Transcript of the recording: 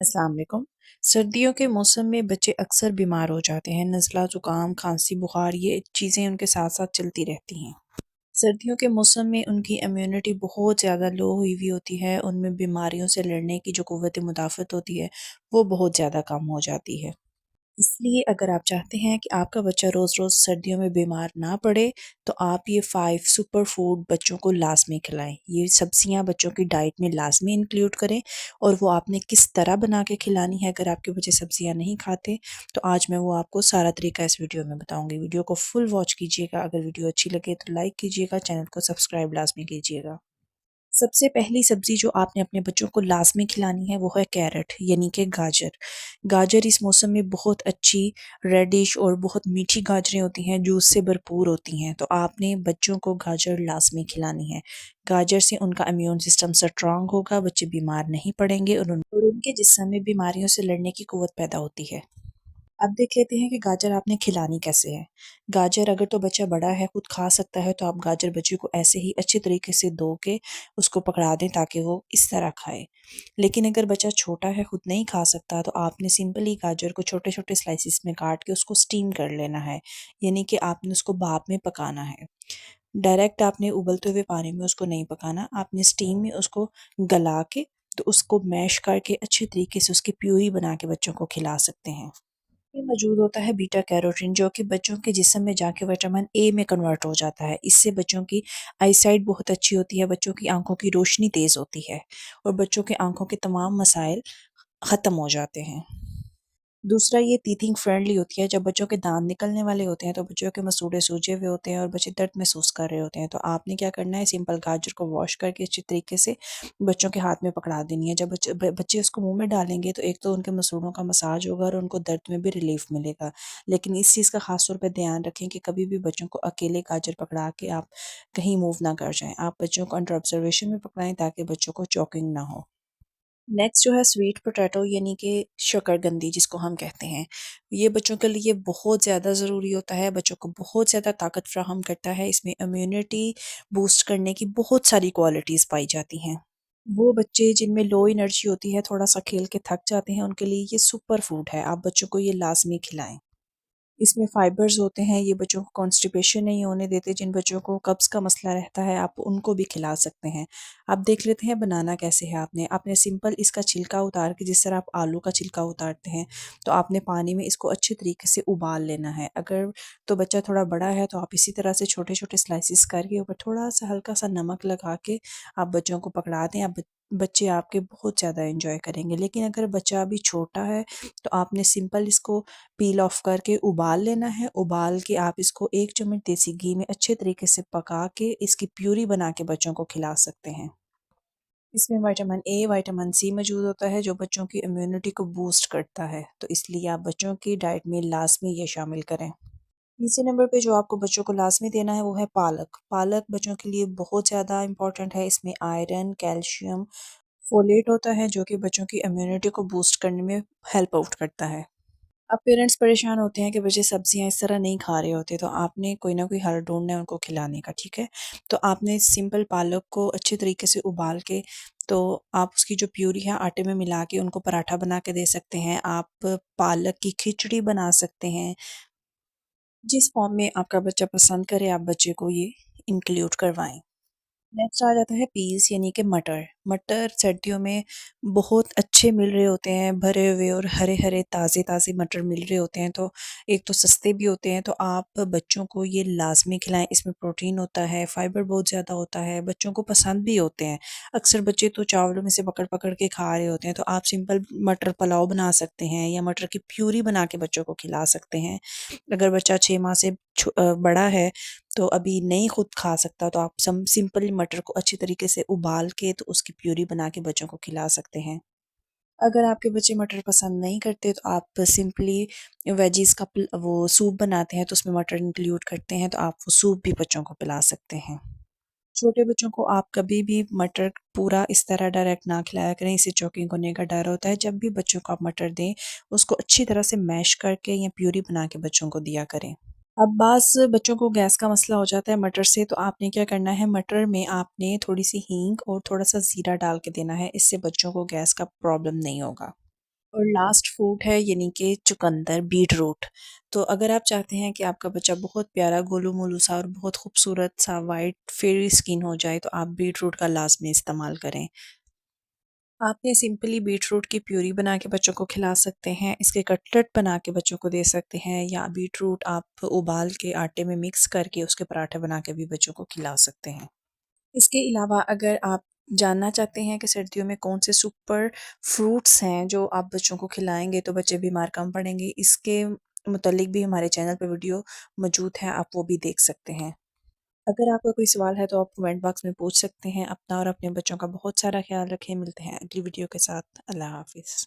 अस्सलाम वालेकुम। सर्दियों के मौसम में बच्चे अक्सर बीमार हो जाते हैं। नज़ला, ज़ुकाम, खांसी, बुखार ये चीज़ें उनके साथ-साथ चलती रहती हैं। सर्दियों के मौसम में उनकी इम्यूनिटी बहुत ज़्यादा लो हुई हुई होती है, उनमें बीमारियों से लड़ने की जो क़ुव्वत मुदाफ़त होती है, वो बहुत ज़्यादा कम हो जाती है। इसलिए अगर आप चाहते हैं कि आपका बच्चा रोज़-रोज़ सर्दियों में बीमार ना पड़े, तो आप ये 5 सुपर फूड बच्चों को लाज़मी खिलाएँ। ये सब्जियाँ बच्चों की डाइट में लाज़मी इंक्लूड करें और वो आपने किस तरह बना के खिलानी है अगर आपके बच्चे सब्जियाँ नहीं खाते, तो आज मैं वो आपको सारा तरीका इस वीडियो में बताऊँगी। वीडियो को फुल वॉच कीजिएगा, अगर वीडियो अच्छी लगे तो लाइक कीजिएगा, चैनल को सब्सक्राइब लाज़मी कीजिएगा। सबसे पहली सब्ज़ी जो आपने अपने बच्चों को लाज़मी खिलानी है वो है कैरट यानी कि गाजर। गाजर इस मौसम में बहुत अच्छी रेडिश और बहुत मीठी गाजरें होती हैं, जूस से भरपूर होती हैं, तो आपने बच्चों को गाजर लाज़मी खिलानी है। गाजर से उनका इम्यून सिस्टम स्ट्रॉन्ग होगा, बच्चे बीमार नहीं पड़ेंगे और उनके जिस्म में बीमारियों से लड़ने की क़ुव्वत पैदा होती है। अब देख लेते हैं कि गाजर आपने खिलानी कैसे है। गाजर अगर तो बच्चा बड़ा है, खुद खा सकता है, तो आप गाजर बच्चे को ऐसे ही अच्छे तरीके से धो के उसको पकड़ा दें ताकि वो इस तरह खाए। लेकिन अगर बच्चा छोटा है, खुद नहीं खा सकता, तो आपने सिंपली गाजर को छोटे-छोटे स्लाइसेस में काट के उसको स्टीम कर लेना है। यानी कि आपने उसको भाप में पकाना है। डायरेक्ट आपने उबलते हुए पानी में उसको नहीं पकाना, आपने स्टीम में उसको गला के, तो उसको मैश करके अच्छे तरीके से उसकी प्यूरी बना के बच्चों को खिला सकते हैं। में मौजूद होता है बीटा कैरोटीन जो कि बच्चों के जिस्म में जाके विटामिन ए में कन्वर्ट हो जाता है। इससे बच्चों की आईसाइट बहुत अच्छी होती है, बच्चों की आँखों की रोशनी तेज़ होती है और बच्चों के आँखों के तमाम मसाइल ख़त्म हो जाते हैं। दूसरा ये टीथिंग फ्रेंडली होती है, जब बच्चों के दाँत निकलने वाले होते हैं, तो बच्चों के मसूड़े सूजे हुए होते हैं और बच्चे दर्द महसूस कर रहे होते हैं, तो आपने क्या करना है सिंपल गाजर को वॉश करके अच्छे तरीके से बच्चों के हाथ में पकड़ा देनी है। जब बच्चे उसको मुँह में डालेंगे तो एक तो उनके मसूड़ों का मसाज होगा और उनको दर्द में भी रिलीफ़ मिलेगा। लेकिन इस चीज़ का ख़ास तौर पे ध्यान रखें कि कभी भी बच्चों को अकेले गाजर पकड़ा के आप कहीं मूव ना कर जाएँ। आप बच्चों को अंडर ऑब्ज़र्वेशन में पकड़ाएँ ताकि बच्चों को चोकिंग ना हो। नेक्स्ट जो है स्वीट पोटैटो यानी कि शकरकंदी जिसको हम कहते हैं। ये बच्चों के लिए बहुत ज़्यादा ज़रूरी होता है, बच्चों को बहुत ज़्यादा ताकत फ़राहम करता है, इसमें इम्यूनिटी बूस्ट करने की बहुत सारी क्वालिटीज़ पाई जाती हैं। वो बच्चे जिनमें लो एनर्जी होती है, थोड़ा-सा खेल के थक जाते हैं, उनके लिए ये सुपर फूड है, आप बच्चों को ये लाज़मी खिलाएँ। इसमें फाइबर्स होते हैं, ये बच्चों को कॉन्स्टिपेशन नहीं होने देते, जिन बच्चों को कब्ज़ का मसला रहता है, आप उनको भी खिला सकते हैं। अब देख लेते हैं बनाना कैसे है आपने। आपने सिंपल इसका छिलका उतार के जिस तरह आप आलू का छिलका उतारते हैं, तो आपने पानी में इसको अच्छे तरीके से उबाल लेना है। अगर तो बच्चा थोड़ा बड़ा है, तो आप इसी तरह से छोटे-छोटे स्लाइसेस करके ऊपर थोड़ा-सा हल्का-सा नमक लगा के आप बच्चों को पकड़ा दें। आप बच्चे आपके बहुत ज़्यादा एन्जॉय करेंगे। लेकिन अगर बच्चा अभी छोटा है, तो आपने सिंपल इसको पील ऑफ करके उबाल लेना है। उबाल के आप इसको 1 चम्मच देसी घी में अच्छे तरीके से पका के इसकी प्यूरी बना के बच्चों को खिला सकते हैं। इसमें विटामिन ए, विटामिन सी मौजूद होता है जो बच्चों की इम्यूनिटी को बूस्ट करता है। तो इसलिए आप बच्चों की डाइट में लाज़मी ये शामिल करें। तीसरे नंबर पे जो आपको बच्चों को लाज़मी देना है वो है पालक। पालक बच्चों के लिए बहुत ज़्यादा इम्पोर्टेंट है। इसमें आयरन, कैल्शियम, फोलेट होता है जो कि बच्चों की इम्यूनिटी को बूस्ट करने में हेल्प आउट करता है। अब पेरेंट्स परेशान होते हैं कि बच्चे सब्जियाँ इस तरह नहीं खा रहे होते, तो आपने कोई ना कोई हल ढूँढना है उनको खिलाने का, ठीक है? तो आपने सिंपल पालक को अच्छे तरीके से उबाल के, तो आप उसकी जो प्यूरी है आटे में मिला के उनको पराठा बना के दे सकते हैं। आप पालक की खिचड़ी बना सकते हैं। जिस फ़ॉर्म में आपका बच्चा पसंद करे, आप बच्चे को ये इंक्लूड करवाएँ। नेक्स्ट आ जाता है पीस यानी कि मटर। मटर सर्दियों में बहुत अच्छे मिल रहे होते हैं, भरे हुए और हरे-हरे ताज़े-ताज़े मटर मिल रहे होते हैं, तो एक तो सस्ते भी होते हैं, तो आप बच्चों को ये लाज़मी खिलाएँ। इसमें प्रोटीन होता है, फाइबर बहुत ज़्यादा होता है, बच्चों को पसंद भी होते हैं। अक्सर बच्चे तो चावलों में से पकड़-पकड़ के खा रहे होते हैं, तो आप सिंपल मटर पुलाव बना सकते हैं या मटर की प्यूरी बना के बच्चों को खिला सकते हैं। अगर बच्चा 6 माह से बड़ा है, तो अभी नहीं खुद खा सकता, तो आप सिंपल मटर को अच्छी तरीके से उबाल के तो उसकी प्यूरी बना के बच्चों को खिला सकते हैं। अगर आपके बच्चे मटर पसंद नहीं करते, तो आप सिंपली वेजिज़ का वो सूप बनाते हैं तो उसमें मटर इंक्लूड करते हैं, तो आप वो सूप भी बच्चों को पिला सकते हैं। छोटे बच्चों को आप कभी भी मटर पूरा इस तरह डायरेक्ट ना खिलाया करें, इससे चोकिंग होने का डर होता है। जब भी बच्चों को आप मटर दें, उसको अच्छी तरह से मैश करके या प्यूरी बना के बच्चों को दिया करें। अब बाज़ बच्चों को गैस का मसला हो जाता है मटर से, तो आपने क्या करना है, मटर में आपने थोड़ी-सी हींग और थोड़ा-सा ज़ीरा डाल के देना है, इससे बच्चों को गैस का प्रॉब्लम नहीं होगा। और लास्ट फूड है यानी कि चुकंदर, बीट रूट। तो अगर आप चाहते हैं कि आपका बच्चा बहुत प्यारा गोलू-मोलू सा और बहुत खूबसूरत सा व्हाइट फेयरी स्किन हो जाए, तो आप बीट रूट का लाज़मी इस्तेमाल करें। आपने सिंपली बीटरूट की प्यूरी बना के बच्चों को खिला सकते हैं, इसके कटलेट बना के बच्चों को दे सकते हैं या बीटरूट आप उबाल के आटे में मिक्स करके उसके पराठे बना के भी बच्चों को खिला सकते हैं। इसके अलावा अगर आप जानना चाहते हैं कि सर्दियों में कौन से सुपर फ्रूट्स हैं जो आप बच्चों को खिलाएँगे तो बच्चे बीमार कम पड़ेंगे, इसके मुतालिक भी हमारे चैनल पे वीडियो मौजूद है, आप वो भी देख सकते हैं। अगर आपका कोई सवाल है तो आप कमेंट बॉक्स में पूछ सकते हैं। अपना और अपने बच्चों का बहुत सारा ख़्याल रखें। मिलते हैं अगली वीडियो के साथ। अल्लाह हाफ़िज़।